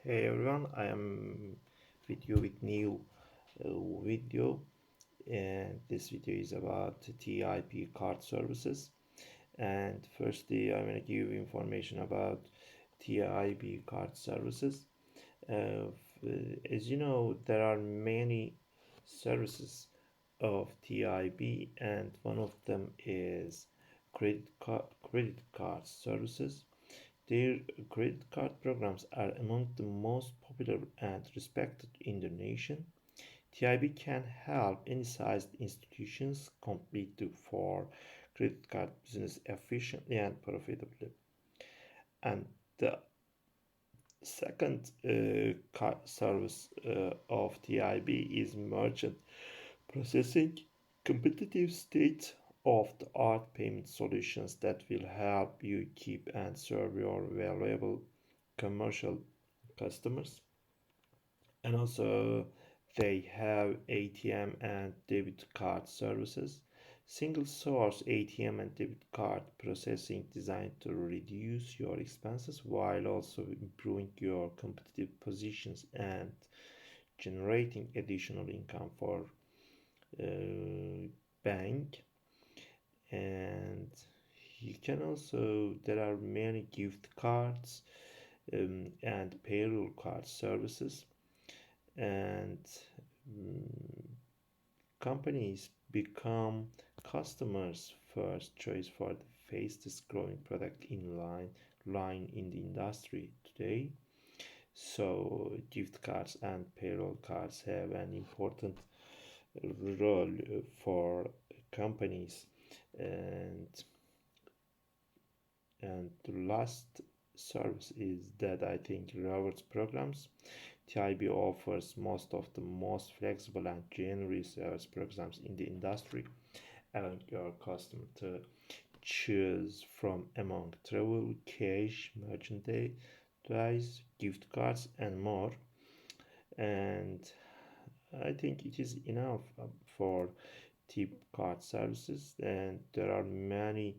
Hey everyone, I am with you with new video, and this video is about TIP card services. And firstly, I'm going to give information about TIP card services. As you know, there are many services of TIB, and one of them is credit card services. Their credit card programs are among the most popular and respected in the nation. TIB can help any sized institutions compete for credit card business efficiently and profitably. And the second card service of TIB is merchant processing, competitive state of the art payment solutions that will help you keep and serve your valuable commercial customers. And also they have ATM and debit card services, single source ATM and debit card processing designed to reduce your expenses while also improving your competitive positions and generating additional income for bank. And you can also, there are many gift cards and payroll card services, and um, companies become customers first choice for the fastest growing product in line in the industry today. So gift cards and payroll cards have an important role for companies. And and the last service is that I think rewards programs. TIB offers most of the most flexible and generous rewards programs in the industry, allowing your customer to choose from among travel, cash, merchandise, gift cards, and more. And I think it is enough for tip card services, and there are many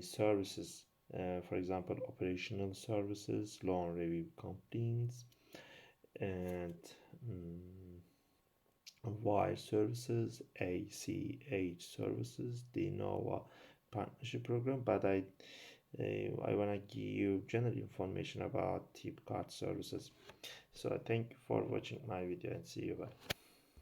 services, for example, operational services, loan review complaints, and wire services, ACH services, the Nova partnership program. But I want to give you general information about tip card services. So thank you for watching my video and see you. Bye.